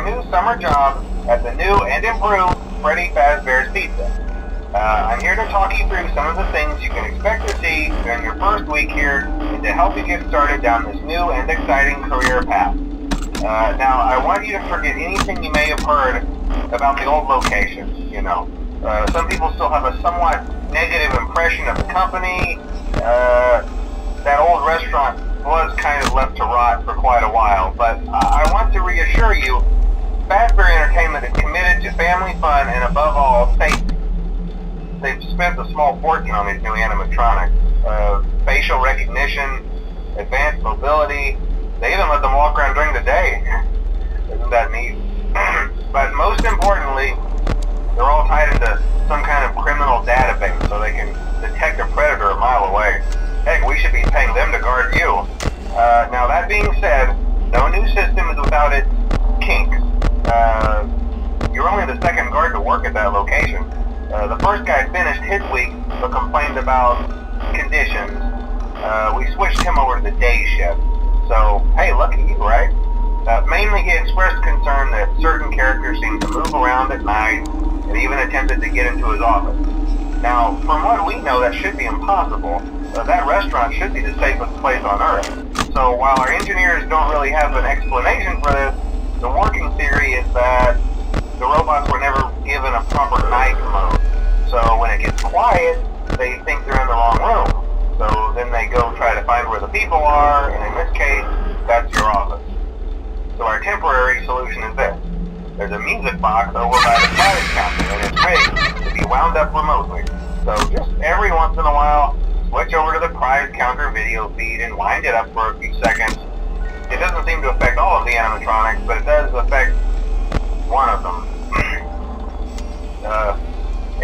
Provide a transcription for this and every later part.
new summer job at the new and improved Freddy Fazbear's Pizza. I'm here to talk you through some of the things you can expect to see during your first week here and to help you get started down this new and exciting career path. Now, I want you to forget anything you may have heard about the old location, you know. Some people still have a somewhat negative impression of the company. That old restaurant was kind of left to rot for quite a while, but I want to reassure you, Fazbear Entertainment is committed to family fun and above all, safety. They've spent a small fortune on these new animatronics. Facial recognition, advanced mobility, they even let them walk around during the day. Isn't that neat? But most importantly, they're all tied into some kind of criminal database so they can detect a predator a mile away. Heck, we should be paying them to guard you. Now that being said, no new system is without its kinks. You're only the second guard to work at that location. The first guy finished his week but complained about conditions. We switched him over to the day shift. So, hey, lucky you, right? Mainly he expressed concern that certain characters seemed to move around at night and even attempted to get into his office. Now, from what we know, that should be impossible. That restaurant should be the safest place on Earth. So while our engineers don't really have an explanation for this, the working theory is that the robots were never given a proper night mode. So when it gets quiet, they think they're in the wrong room. So then they go try to find where the people are, and in this case, that's your office. So our temporary solution is this. There's a music box over by the prize counter, and it's rigged to be wound up remotely. So just every once in a while, switch over to the prize counter video feed and wind it up for a few seconds. It doesn't seem to affect all of the animatronics, but it does affect one of them.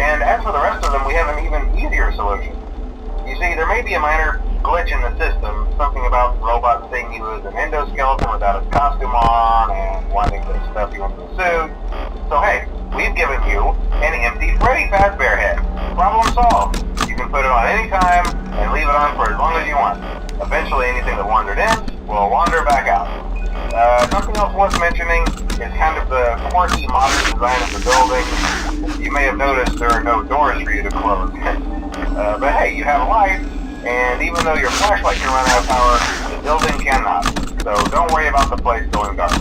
And as for the rest of them, we have an even easier solution. You see, there may be a minor glitch in the system, something about the robot seeing you as an endoskeleton without his costume on and wanting to stuff you into the suit. So hey, we've given you an empty Freddy Fazbear head. Problem solved. You can put it on any time and leave it on for as long as you want. Eventually anything that wandered in will wander back out. Something else worth mentioning is kind of the quirky modern design of the building. You may have noticed there are no doors for you to close. But hey, you have lights, and even though your flashlight can run out of power, the building cannot. So don't worry about the place going dark.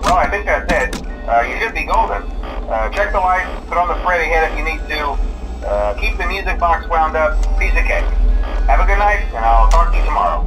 Well, I think that's it. You should be golden. Check the lights, put on the Freddy head if you need to. Keep the music box wound up. Piece of cake. Have a good night, and I'll talk to you tomorrow.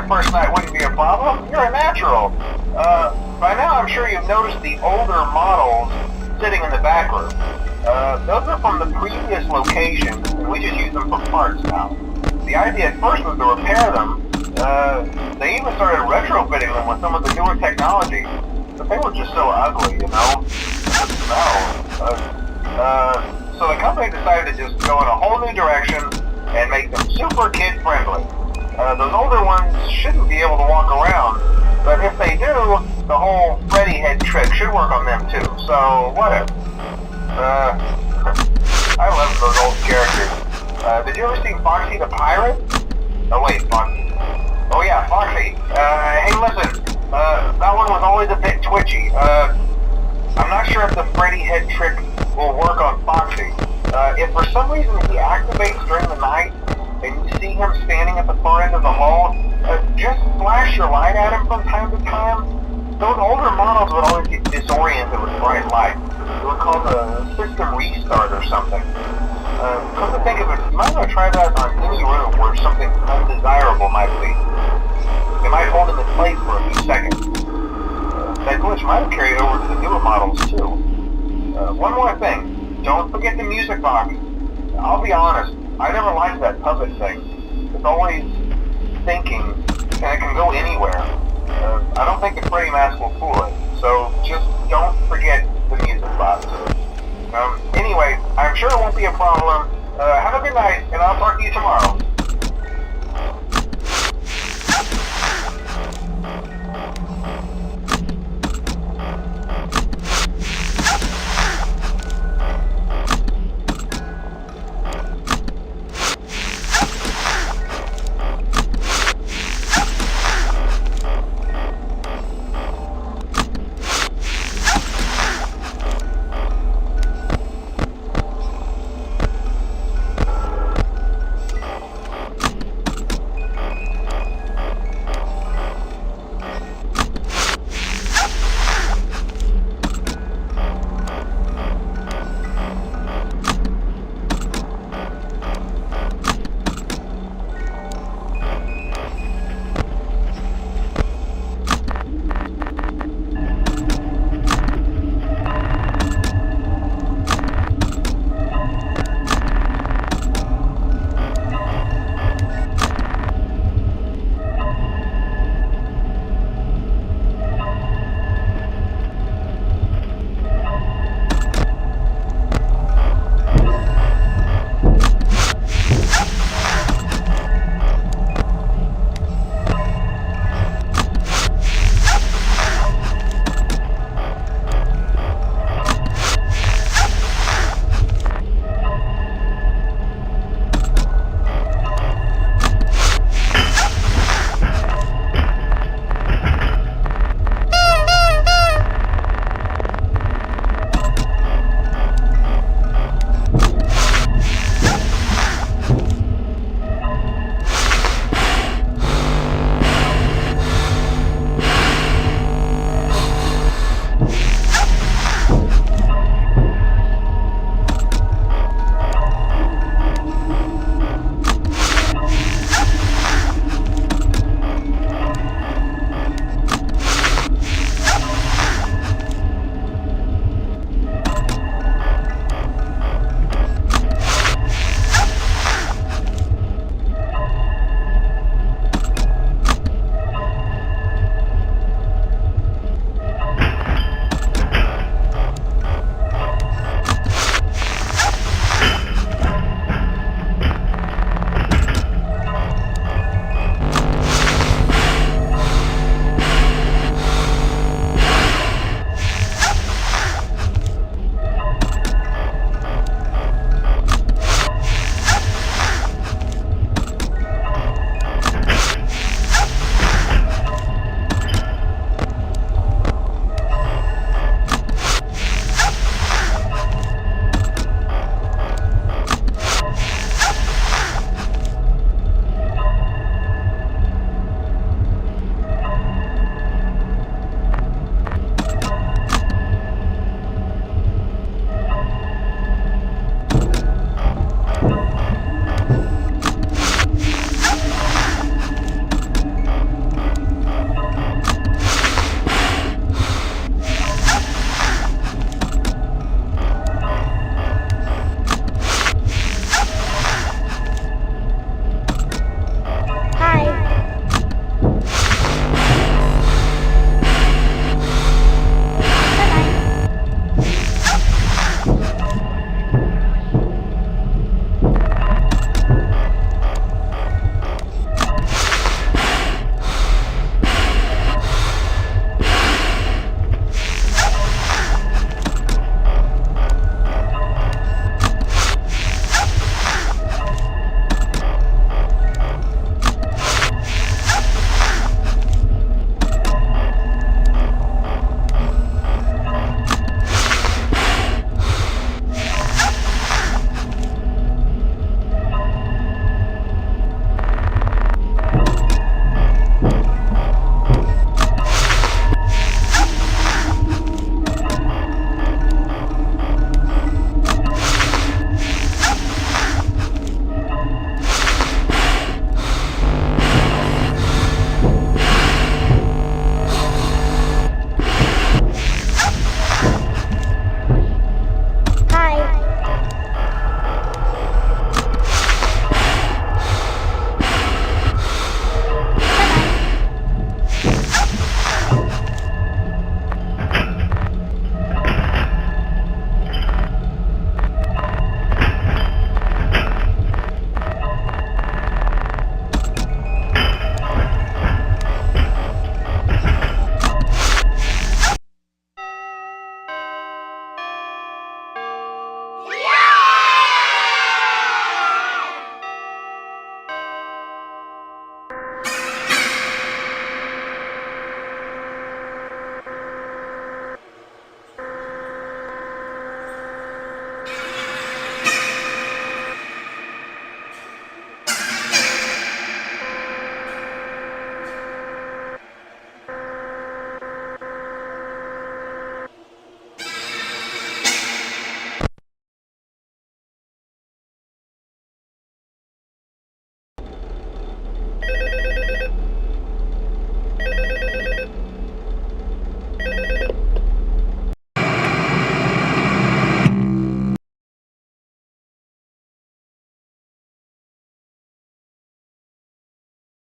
first night wouldn't be a problem. You're a natural. By now I'm sure you've noticed the older models sitting in the back room. Those are from the previous location, and we just use them for parts now. The idea at first was to repair them. They even started retrofitting them with some of the newer technology, but they were just so ugly, you know? So the company decided to just go in a whole new direction and make them super kid-friendly. Those older ones shouldn't be able to walk around, but if they do, the whole Freddy head trick should work on them too, so whatever. I love those old characters. Did you ever see Foxy the Pirate? Oh wait, Foxy. Oh yeah, Foxy. Hey listen, that one was always a bit twitchy. I'm not sure if the Freddy head trick will work on Foxy. If for some reason he activates during the night, and you see him standing at the far end of the hall, just flash your light at him from time to time. Those older models would always get disoriented with bright light. It was called a system restart or something. Come to think of it, you might want to try that on any room where something undesirable might be. It might hold him in place for a few seconds. That glitch might have carried over to the newer models too. One more thing, don't forget the music box. I'll be honest, I never liked that puppet thing. It's always thinking, and it can go anywhere. I don't think the Freddy mask will fool it, so just don't forget the music box. Anyway, I'm sure it won't be a problem. Have a good night, and I'll talk to you tomorrow.